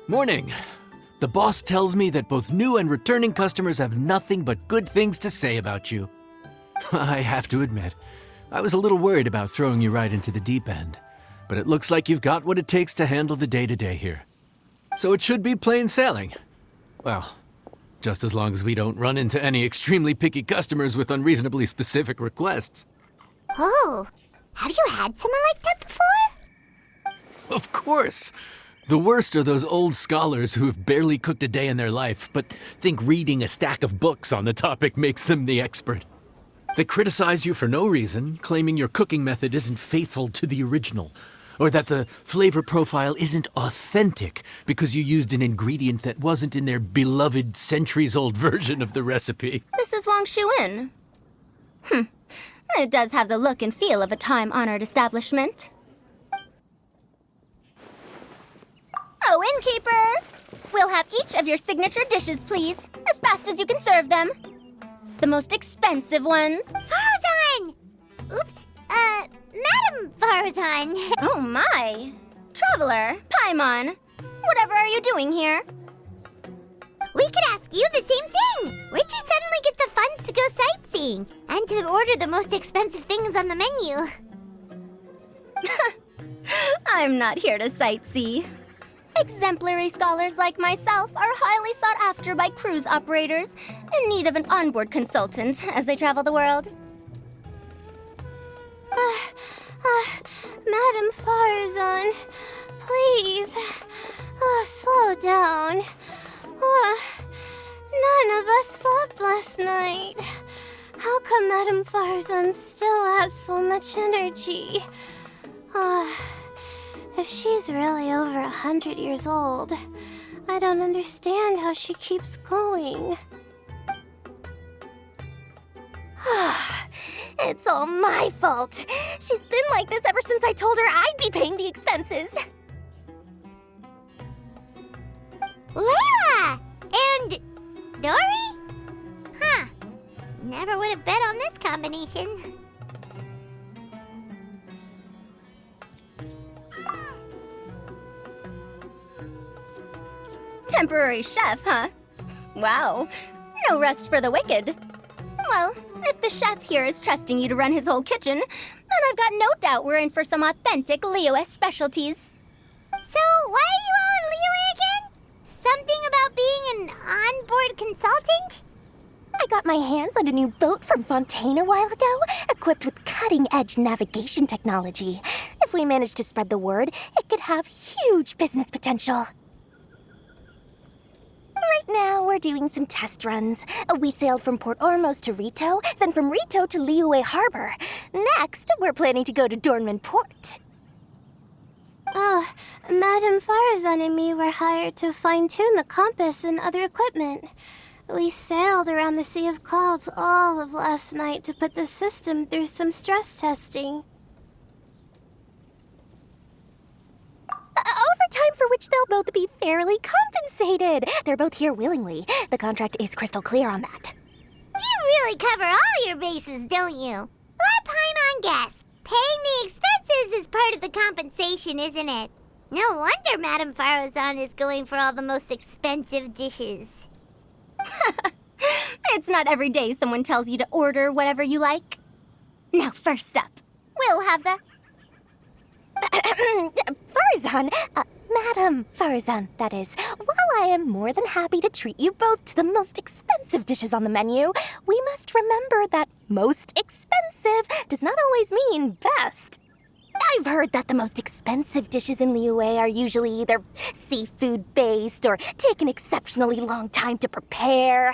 Morning. The boss tells me that both new and returning customers have nothing but good things to say about you. I have to admit, I was a little worried about throwing you right into the deep end, but it looks like you've got what it takes to handle the day-to-day here. So it should be plain sailing. Well, just as long as we don't run into any extremely picky customers with unreasonably specific requests. Oh, have you had someone like that before? Of course! The worst are those old scholars who have barely cooked a day in their life, but think reading a stack of books on the topic makes them the expert. They criticize you for no reason, claiming your cooking method isn't faithful to the original, or that the flavor profile isn't authentic because you used an ingredient that wasn't in their beloved centuries-old version of the recipe. This is Wang Shuin. It does have the look and feel of a time-honored establishment. Oh, innkeeper! We'll have each of your signature dishes, please, as fast as you can serve them. The most expensive ones. Farzan! Oops, Madam Farzan. Oh my! Traveler, Paimon, whatever are you doing here? We could ask you the same thing. Where'd you suddenly get the funds to go sightseeing? And to order the most expensive things on the menu? I'm not here to sightsee. Exemplary scholars like myself are highly sought after by cruise operators in need of an onboard consultant as they travel the world. Madam Farzan, please, slow down. None of us slept last night. How come Madam Farzan still has so much energy? If she's really over 100 years old, I don't understand how she keeps going. It's all my fault. She's been like this ever since I told her I'd be paying the expenses. Layla! And Dory? Huh. Never would have bet on this combination. Temporary chef, huh? Wow. No rest for the wicked. Well, if the chef here is trusting you to run his whole kitchen, then I've got no doubt we're in for some authentic Liyue specialties. So, why are you all in Liyue again? Something about being an onboard consultant? I got my hands on a new boat from Fontaine a while ago, equipped with cutting-edge navigation technology. If we manage to spread the word, it could have huge business potential. Right now, we're doing some test runs. We sailed from Port Ormos to Rito, then from Rito to Liyue Harbor. Next, we're planning to go to Dornman Port. Madam Farzan and me were hired to fine-tune the compass and other equipment. We sailed around the Sea of Clouds all of last night to put the system through some stress testing. Overtime for which they'll both be fairly compensated. They're both here willingly. The contract is crystal clear on that. You really cover all your bases, don't you? Let Paimon guess. Paying the expenses is part of the compensation, isn't it? No wonder Madam Farzan is going for all the most expensive dishes. It's not every day someone tells you to order whatever you like. Now, first up, we'll have the... Farzan, Madam Farzan, that is. While I am more than happy to treat you both to the most expensive dishes on the menu, we must remember that most expensive does not always mean best. I've heard that the most expensive dishes in Liyue are usually either seafood-based or take an exceptionally long time to prepare.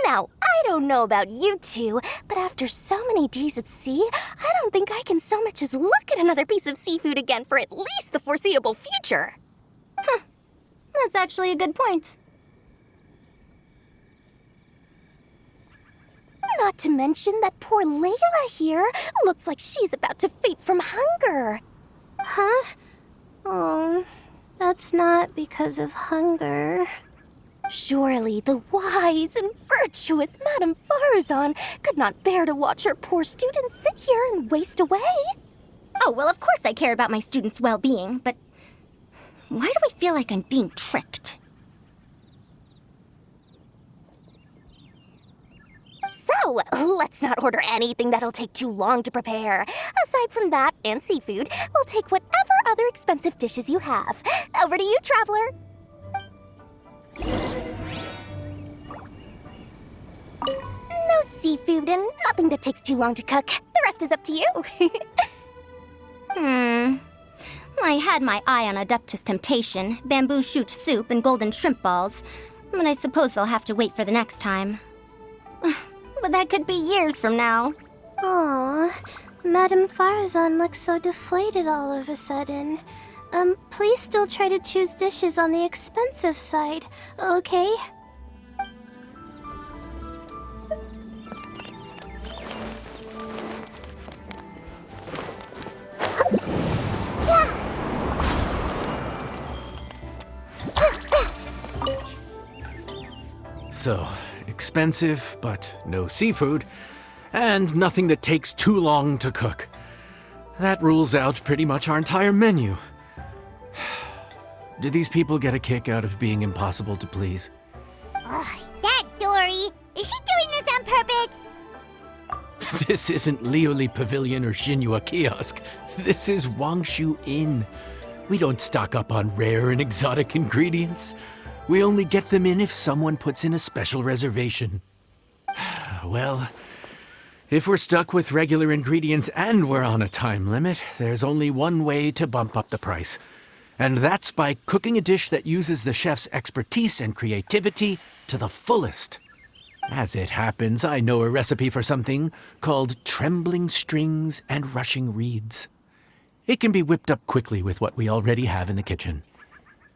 Now, I don't know about you two, but after so many days at sea, I don't think I can so much as look at another piece of seafood again for at least the foreseeable future. Huh. That's actually a good point. Not to mention that poor Layla here looks like she's about to faint from hunger. Huh? Oh, that's not because of hunger. Surely the wise and virtuous Madame Farzan could not bear to watch her poor students sit here and waste away. Oh, well, of course I care about my students' well-being, but Why do I feel like I'm being tricked? So, let's not order anything that'll take too long to prepare. Aside from that and seafood, we'll take whatever other expensive dishes you have. Over to you, traveler. No seafood and nothing that takes too long to cook. The rest is up to you. I had my eye on Adeptus Temptation, bamboo shoot soup, and golden shrimp balls, but I suppose they'll have to wait for the next time. But that could be years from now. Aw, Madame Farazan looks so deflated all of a sudden. Please still try to choose dishes on the expensive side, okay? So, expensive, but no seafood, and nothing that takes too long to cook. That rules out pretty much our entire menu. Do these people get a kick out of being impossible to please? Ugh, that Dory! Is she doing this on purpose? This isn't Liyue Pavilion or Xinhua Kiosk. This is Wangshu Inn. We don't stock up on rare and exotic ingredients. We only get them in if someone puts in a special reservation. Well, if we're stuck with regular ingredients and we're on a time limit, there's only one way to bump up the price. And that's by cooking a dish that uses the chef's expertise and creativity to the fullest. As it happens, I know a recipe for something called trembling strings and rushing reeds. It can be whipped up quickly with what we already have in the kitchen.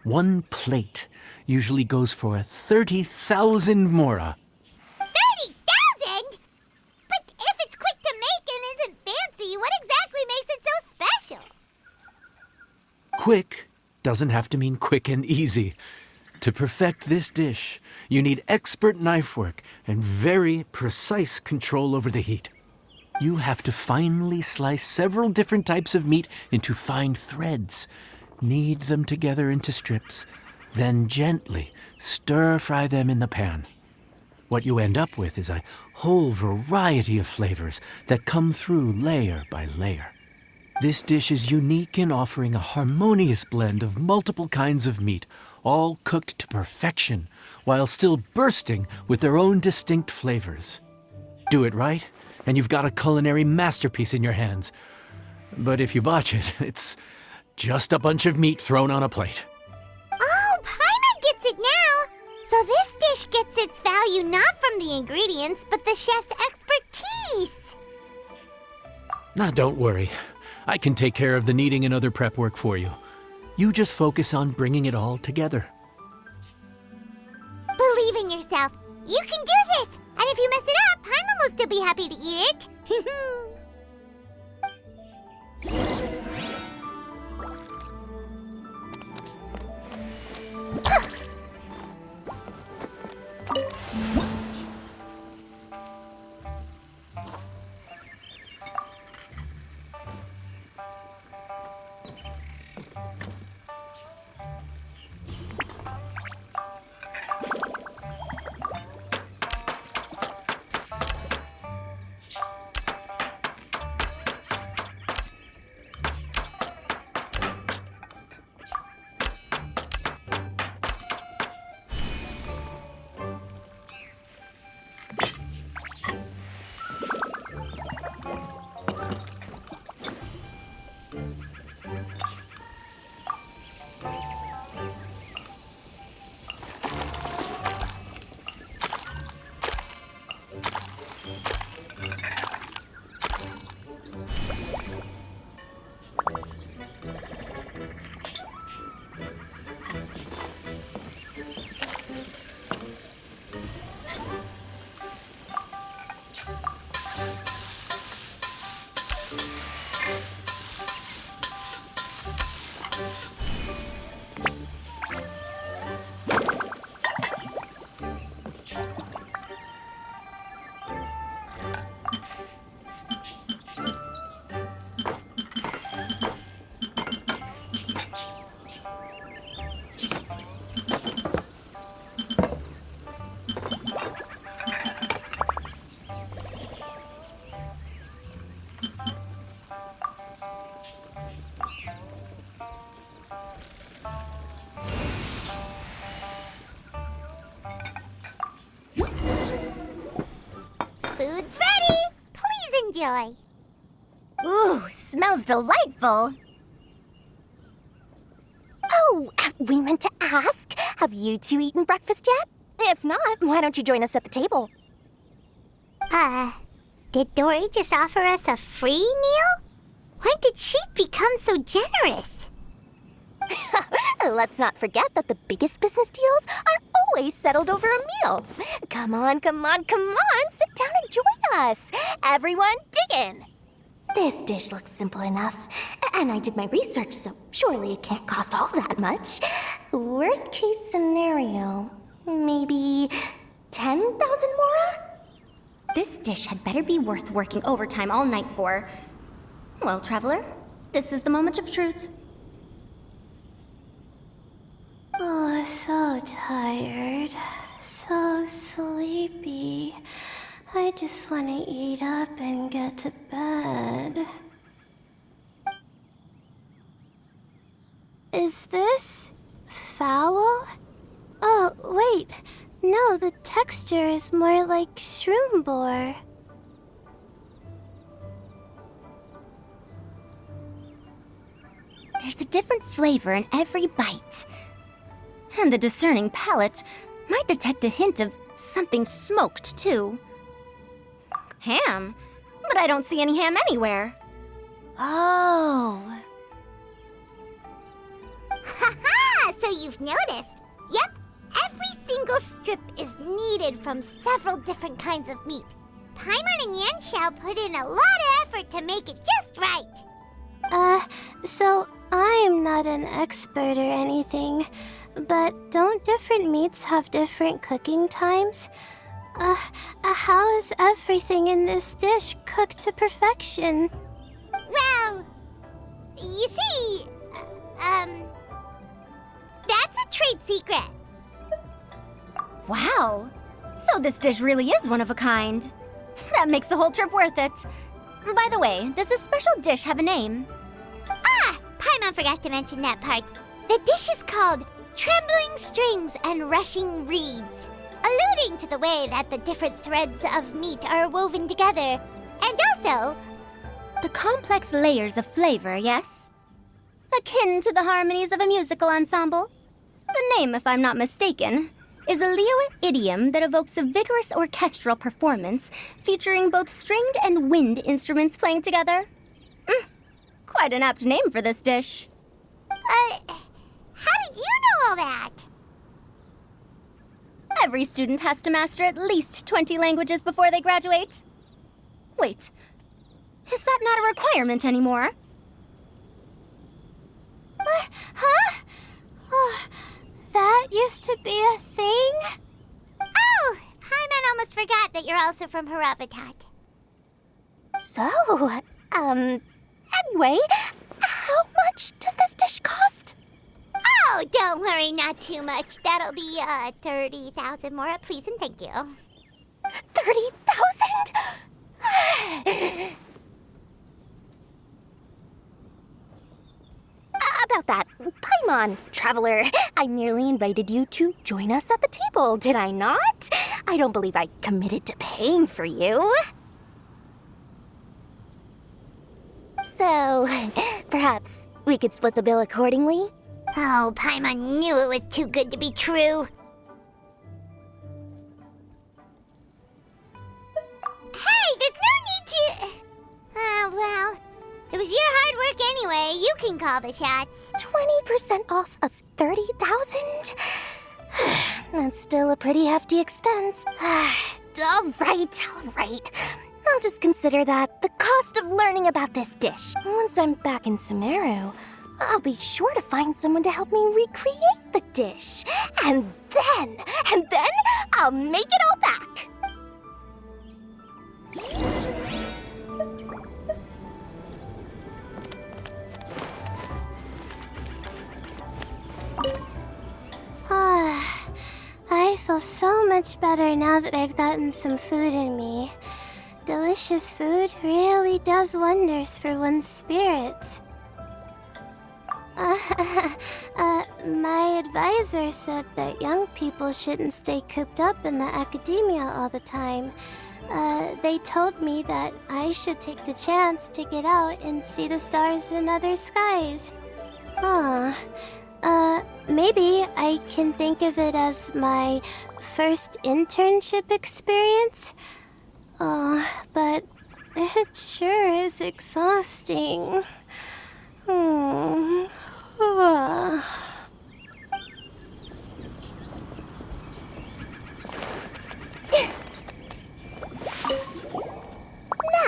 One plate usually goes for 30,000 mora. 30,000? But if it's quick to make and isn't fancy, what exactly makes it so special? Quick doesn't have to mean quick and easy. To perfect this dish, you need expert knife work and very precise control over the heat. You have to finely slice several different types of meat into fine threads, knead them together into strips, then gently stir-fry them in the pan. What you end up with is a whole variety of flavors that come through layer by layer. This dish is unique in offering a harmonious blend of multiple kinds of meat, all cooked to perfection, while still bursting with their own distinct flavors. Do it right, and you've got a culinary masterpiece in your hands. But if you botch it, it's just a bunch of meat thrown on a plate. Oh, Paimon gets it now! So this dish gets its value not from the ingredients, but the chef's expertise! Now, don't worry. I can take care of the kneading and other prep work for you. You just focus on bringing it all together. Believe in yourself. You can do this! And if you mess it up, Paimon will still be happy to eat it. enjoy. Ooh, smells delightful. Oh, we meant to ask, have you two eaten breakfast yet? If not, why don't you join us at the table? Did Dory just offer us a free meal? When did she become so generous? Let's not forget that the biggest business deals are always settled over a meal. Come on, sit down and join us. Everyone, dig in. This dish looks simple enough, and I did my research, so surely it can't cost all that much. Worst case scenario, maybe 10,000 mora? This dish had better be worth working overtime all night for. Well, traveler, this is the moment of truth. Oh, so tired. So sleepy. I just want to eat up and get to bed. Is this foul? Oh, wait. No, the texture is more like shroom boar. There's a different flavor in every bite. And the discerning palate might detect a hint of something smoked, too. Ham? But I don't see any ham anywhere. Oh. Haha! So you've noticed. Yep, every single strip is kneaded from several different kinds of meat. Paimon and Yanxiao put in a lot of effort to make it just right. So I'm not an expert or anything, but don't different meats have different cooking times? How is everything in this dish cooked to perfection? Well, you see, that's a trade secret. Wow. So this dish really is one of a kind. That makes the whole trip worth it. By the way, does this special dish have a name? Paimon forgot to mention that part. The dish is called Trembling Strings and Rushing Reeds, alluding to the way that the different threads of meat are woven together, and also The complex layers of flavor, yes? Akin to the harmonies of a musical ensemble? The name, if I'm not mistaken, is a Liyue idiom that evokes a vigorous orchestral performance featuring both stringed and wind instruments playing together. Quite an apt name for this dish. how did you know all that? Every student has to master at least 20 languages before they graduate. Wait, is that not a requirement anymore? Huh? Oh, that used to be a thing? Oh, Paimon almost forgot that you're also from Haravatat. So, anyway, how much does this dish cost? Oh, don't worry, not too much. That'll be 30,000 more, please and thank you. 30,000? About that, Paimon, traveler, I merely invited you to join us at the table, did I not? I don't believe I committed to paying for you. So, perhaps we could split the bill accordingly? Oh, Paimon knew it was too good to be true. Hey, there's no need to... well, it was your hard work anyway. You can call the shots. 20% off of 30,000? That's still a pretty hefty expense. All right. I'll just consider that the cost of learning about this dish. Once I'm back in Sumeru, I'll be sure to find someone to help me recreate the dish. And then I'll make it all back. I feel so much better now that I've gotten some food in me. Delicious food really does wonders for one's spirits. My advisor said that young people shouldn't stay cooped up in the academia all the time. They told me that I should take the chance to get out and see the stars in other skies. Maybe I can think of it as my first internship experience. But it sure is exhausting.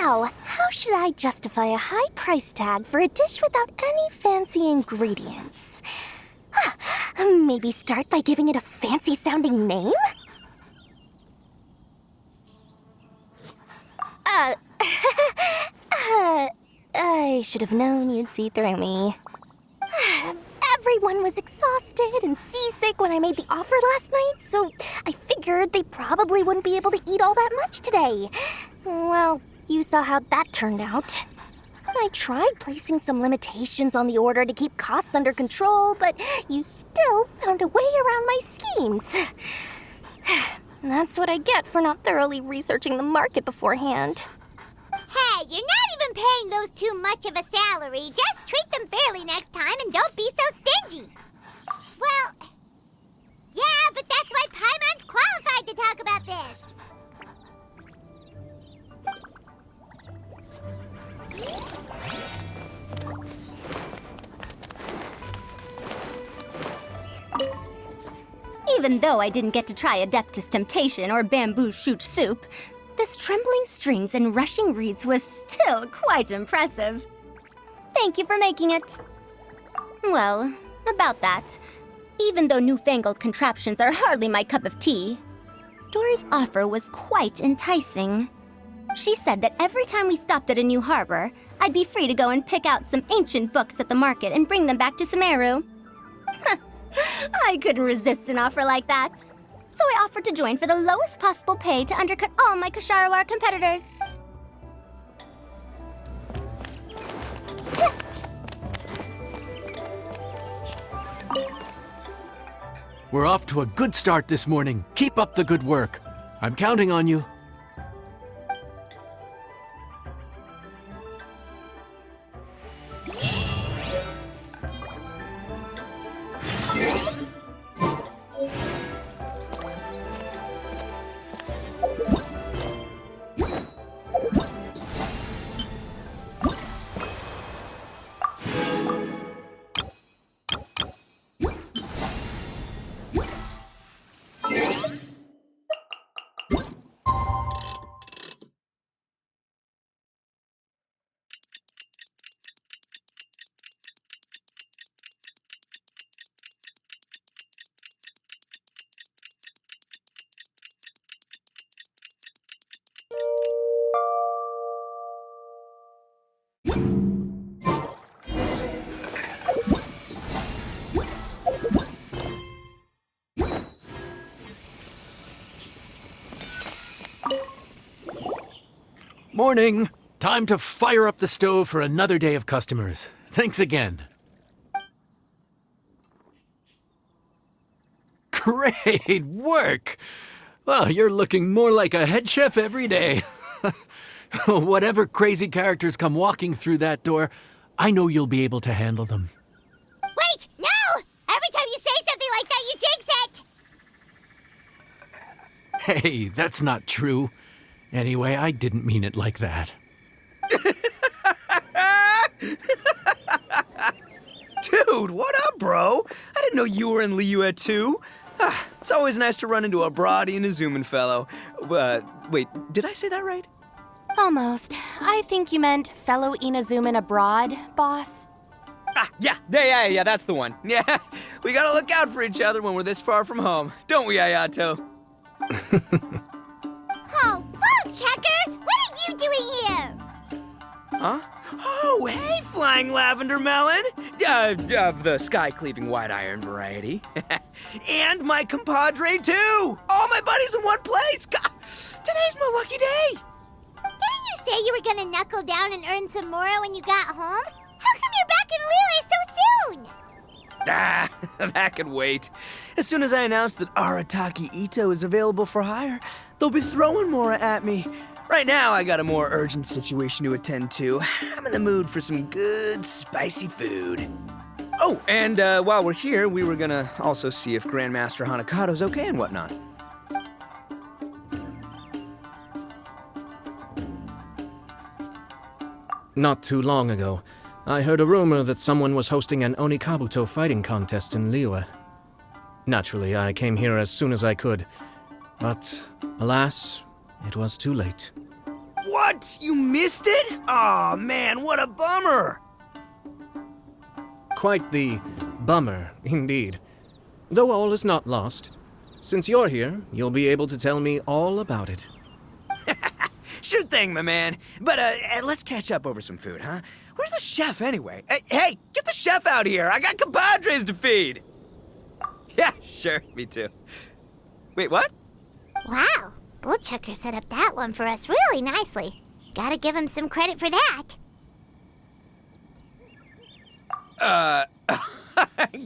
Now, how should I justify a high price tag for a dish without any fancy ingredients? Maybe start by giving it a fancy sounding name? I should have known you'd see through me. Everyone was exhausted and seasick when I made the offer last night, so I figured they probably wouldn't be able to eat all that much today. Well, you saw how that turned out. I tried placing some limitations on the order to keep costs under control, but you still found a way around my schemes. That's what I get for not thoroughly researching the market beforehand. Hey, you're not even paying those too much of a salary. Just treat them fairly next time and don't be so stingy. Well, yeah, but that's why Paimon's qualified to talk about this. Even though I didn't get to try Adeptus Temptation or Bamboo Shoot Soup, this trembling strings and rushing reeds was still quite impressive. Thank you for making it. Well, about that, even though newfangled contraptions are hardly my cup of tea, Dory's offer was quite enticing. She said that every time we stopped at a new harbor, I'd be free to go and pick out some ancient books at the market and bring them back to Sumeru. I couldn't resist an offer like that. So I offered to join for the lowest possible pay to undercut all my Kasharawar competitors. We're off to a good start this morning. Keep up the good work. I'm counting on you. Morning! Time to fire up the stove for another day of customers. Thanks again. Great work! Well, you're looking more like a head chef every day. Whatever crazy characters come walking through that door, I know you'll be able to handle them. Wait, no! Every time you say something like that, you jinx it! Hey, that's not true. Anyway, I didn't mean it like that. Dude, what up, bro? I didn't know you were in Liyue too. It's always nice to run into a Brody and a Zoomin fellow. Wait, did I say that right? Almost. I think you meant fellow Inazuman abroad, boss. Yeah, that's the one. Yeah, we gotta look out for each other when we're this far from home, don't we, Ayato? Oh, Bug Checker! What are you doing here? Huh? Oh, hey, Flying Lavender Melon! Of the sky-cleaving white iron variety. And my compadre, too! All my buddies in one place! God, today's my lucky day! Didn't you say you were gonna knuckle down and earn some more when you got home? How come you're back in Liyue so soon? That could wait. As soon as I announce that Arataki Ito is available for hire, they'll be throwing Mora at me. Right now, I got a more urgent situation to attend to. I'm in the mood for some good, spicy food. Oh, and while we're here, we were gonna also see if Grandmaster Hanakado's okay and whatnot. Not too long ago, I heard a rumor that someone was hosting an Onikabuto fighting contest in Liyue. Naturally, I came here as soon as I could, but alas, it was too late. What? You missed it? Aw, man, what a bummer! Quite the bummer, indeed. Though all is not lost. Since you're here, you'll be able to tell me all about it. Sure thing, my man. But let's catch up over some food, huh? Where's the chef anyway? Hey, get the chef out here. I got compadres to feed. Yeah, sure, me too. Wait, what? Wow, Bullchucker set up that one for us really nicely. Gotta give him some credit for that.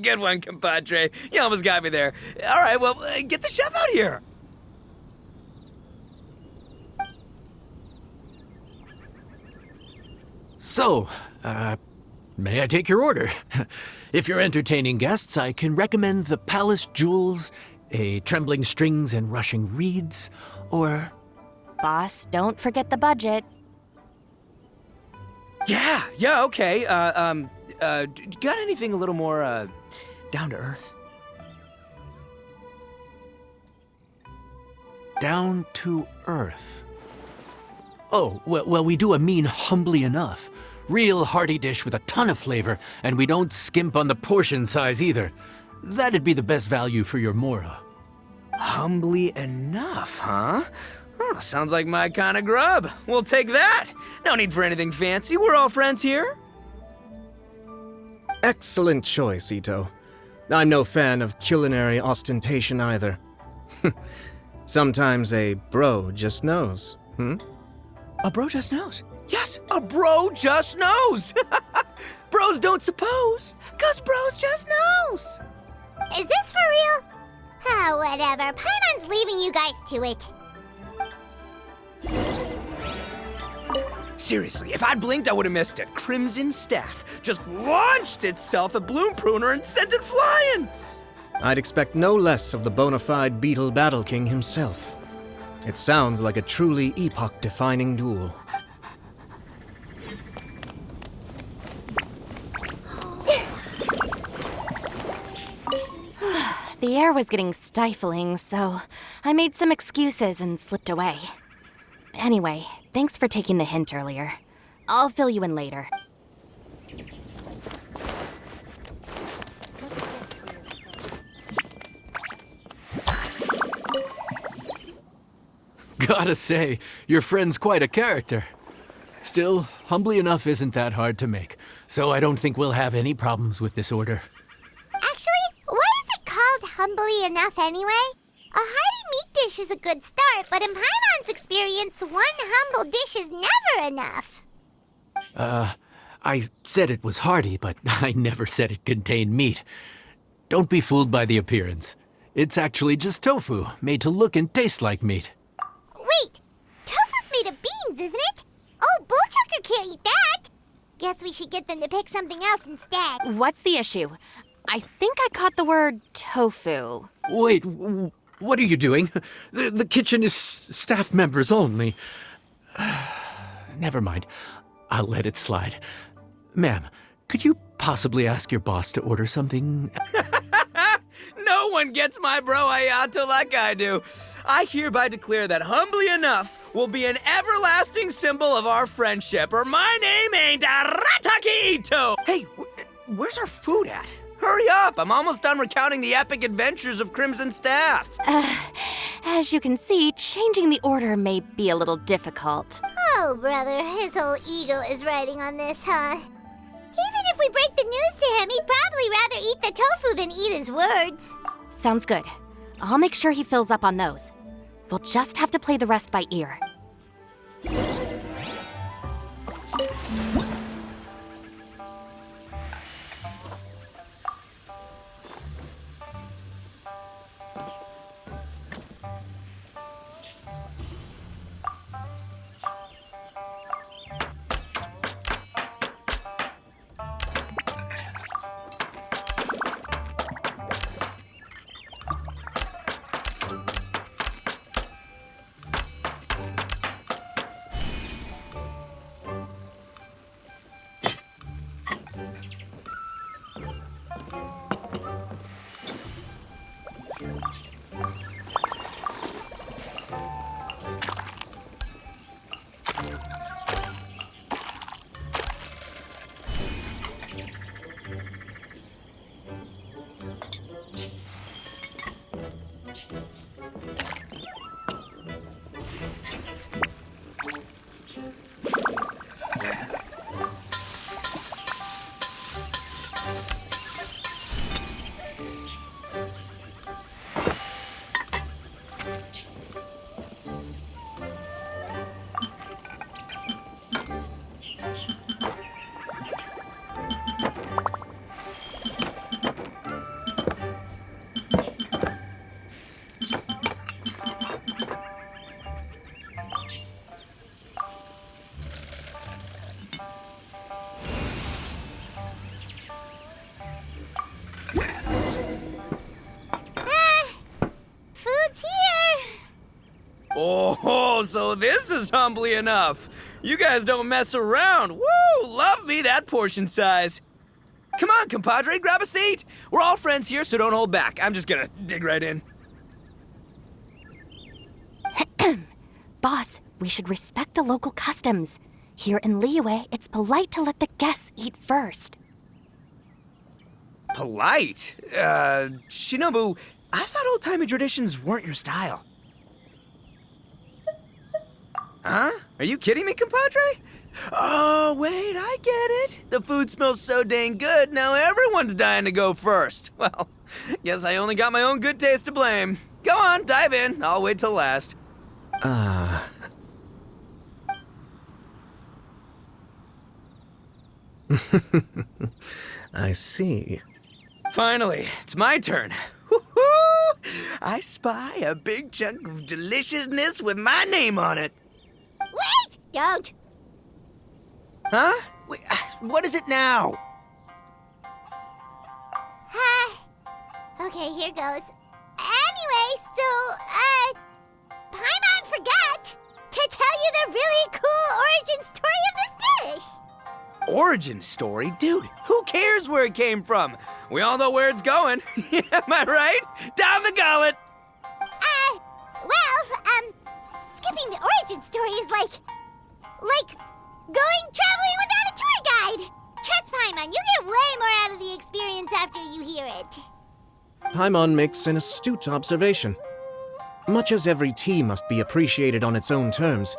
Good one, compadre. You almost got me there. All right, well, get the chef out here. So, may I take your order? If you're entertaining guests, I can recommend the Palace Jewels, a Trembling Strings and Rushing Reeds, or... Boss, don't forget the budget. Yeah, okay. Got anything a little more, down to earth? Down to earth. Oh, well, we do a mean humbly enough. Real hearty dish with a ton of flavor, and we don't skimp on the portion size either. That'd be the best value for your mora. Humbly enough, huh? Oh, sounds like my kind of grub. We'll take that. No need for anything fancy. We're all friends here. Excellent choice, Ito. I'm no fan of culinary ostentation either. Sometimes a bro just knows, A bro just knows. Yes, a bro just knows. Bros don't suppose, 'cause bros just knows. Is this for real? Oh, whatever. Paimon's leaving you guys to it. Seriously, if I'd blinked, I would have missed it. Crimson Staff just launched itself at Bloom Pruner and sent it flying. I'd expect no less of the bona fide Beetle Battle King himself. It sounds like a truly epoch-defining duel. The air was getting stifling, so I made some excuses and slipped away. Anyway, thanks for taking the hint earlier. I'll fill you in later. Gotta say, your friend's quite a character. Still, humbly enough isn't that hard to make, so I don't think we'll have any problems with this order. Actually, why is it called humbly enough anyway? A hearty meat dish is a good start, but in Paimon's experience, one humble dish is never enough. I said it was hearty, but I never said it contained meat. Don't be fooled by the appearance. It's actually just tofu, made to look and taste like meat. Wait, tofu's made of beans, isn't it? Oh, Bullchucker can't eat that. Guess we should get them to pick something else instead. What's the issue? I think I caught the word tofu. Wait, what are you doing? The kitchen is staff members only. Never mind. I'll let it slide. Ma'am, could you possibly ask your boss to order something? No one gets my bro Ayato like I do. I hereby declare that humbly enough will be an everlasting symbol of our friendship, or my name ain't Arataki Ito! Hey, where's our food at? Hurry up, I'm almost done recounting the epic adventures of Crimson Staff. As you can see, changing the order may be a little difficult. Oh, brother, his whole ego is riding on this, huh? Even if we break the news to him, he'd probably rather eat the tofu than eat his words. Sounds good. I'll make sure he fills up on those. We'll just have to play the rest by ear. Food's here! Oh, so this is humbly enough. You guys don't mess around. Woo! Love me that portion size. Come on, compadre, grab a seat. We're all friends here, so don't hold back. I'm just gonna dig right in. Boss, we should respect the local customs. Here in Liyue, it's polite to let the guests eat first. Polite? Shinobu, I thought old-timey traditions weren't your style. Huh? Are you kidding me, compadre? Oh, wait, I get it. The food smells so dang good, now everyone's dying to go first. Well, guess I only got my own good taste to blame. Go on, dive in. I'll wait till last. I see. Finally, it's my turn. Woo-hoo! I spy a big chunk of deliciousness with my name on it. Wait! Don't! Huh? Wait, what is it now? Okay, here goes. Anyway, Paimon forgot to tell you the really cool origin story of this dish. Origin story? Dude, who cares where it came from? We all know where it's going. Am I right? Down the gullet! Skipping the origin story is like going traveling without a tour guide. Trust Paimon, you get way more out of the experience after you hear it. Paimon makes an astute observation. Much as every tea must be appreciated on its own terms,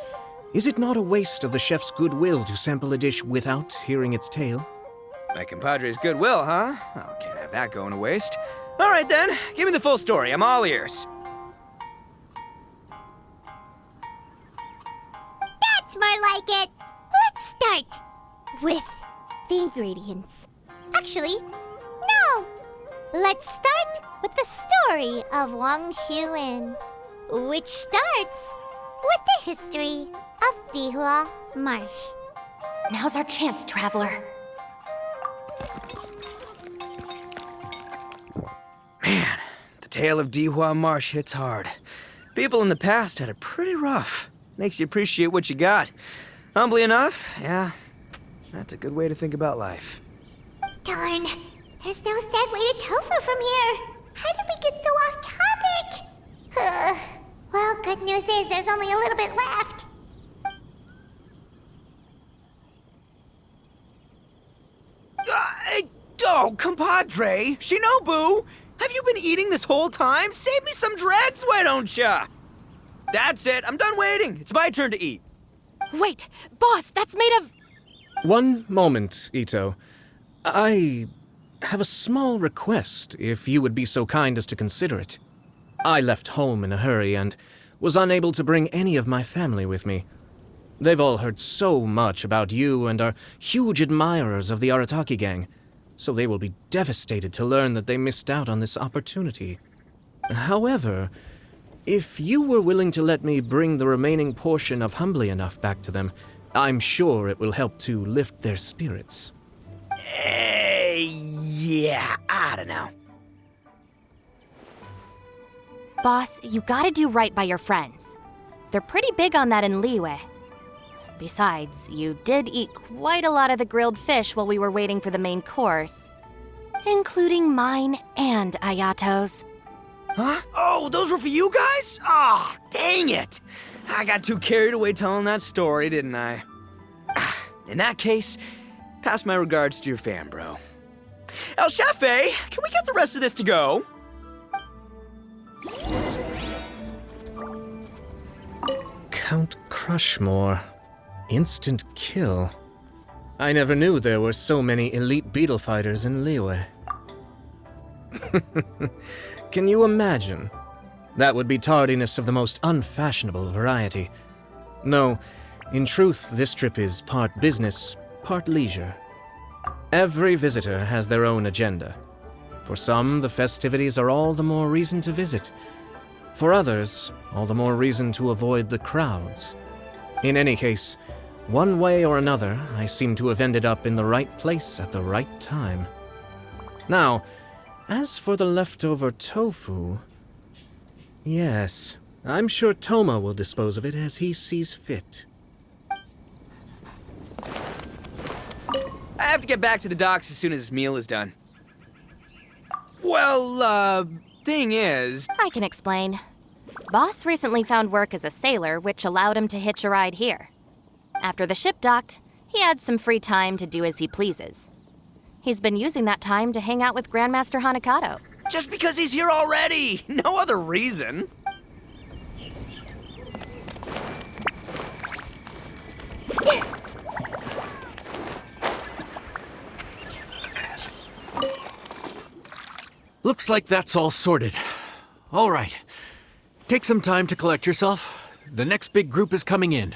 is it not a waste of the chef's goodwill to sample a dish without hearing its tale? My compadre's goodwill, huh? Oh, can't have that going to waste. All right then, give me the full story. I'm all ears. That's more like it. Let's start with the ingredients. Actually, no. Let's start with the story of Wang Xuan, which starts with the history of Dihua Marsh. Now's our chance, traveler. Man, the tale of Dihua Marsh hits hard. People in the past had it pretty rough. Makes you appreciate what you got. Humbly enough, yeah, that's a good way to think about life. Darn, there's no sad way to tofu from here. How did we get so off topic? Well, good news is there's only a little bit left. Oh, compadre, Shinobu, have you been eating this whole time? Save me some dregs, why don't ya? That's it, I'm done waiting. It's my turn to eat. Wait, boss, that's made of... One moment, Ito. I have a small request, if you would be so kind as to consider it. I left home in a hurry and was unable to bring any of my family with me. They've all heard so much about you and are huge admirers of the Arataki gang, so they will be devastated to learn that they missed out on this opportunity. However, if you were willing to let me bring the remaining portion of Humbly Enough back to them, I'm sure it will help to lift their spirits. Yeah, I don't know. Boss, you gotta do right by your friends. They're pretty big on that in Liyue. Besides, you did eat quite a lot of the grilled fish while we were waiting for the main course. including mine and Ayato's. Huh? Oh, those were for you guys? Ah, dang it! I got too carried away telling that story, didn't I? In that case, pass my regards to your fan, bro. El Chefe, can we get the rest of this to go? Count Crushmore. Instant kill. I never knew there were so many elite beetle fighters in Liyue. Can you imagine? That would be tardiness of the most unfashionable variety. No, in truth, this trip is part business, part leisure. Every visitor has their own agenda. For some, the festivities are all the more reason to visit. For others, all the more reason to avoid the crowds. In any case, one way or another, I seem to have ended up in the right place at the right time. Now, as for the leftover tofu... Yes, I'm sure Toma will dispose of it as he sees fit. I have to get back to the docks as soon as this meal is done. Well, thing is... I can explain. Boss recently found work as a sailor, which allowed him to hitch a ride here. After the ship docked, he had some free time to do as he pleases. He's been using that time to hang out with Grandmaster Hanakato. Just because he's here already! No other reason! Looks like that's all sorted. All right. Take some time to collect yourself. The next big group is coming in.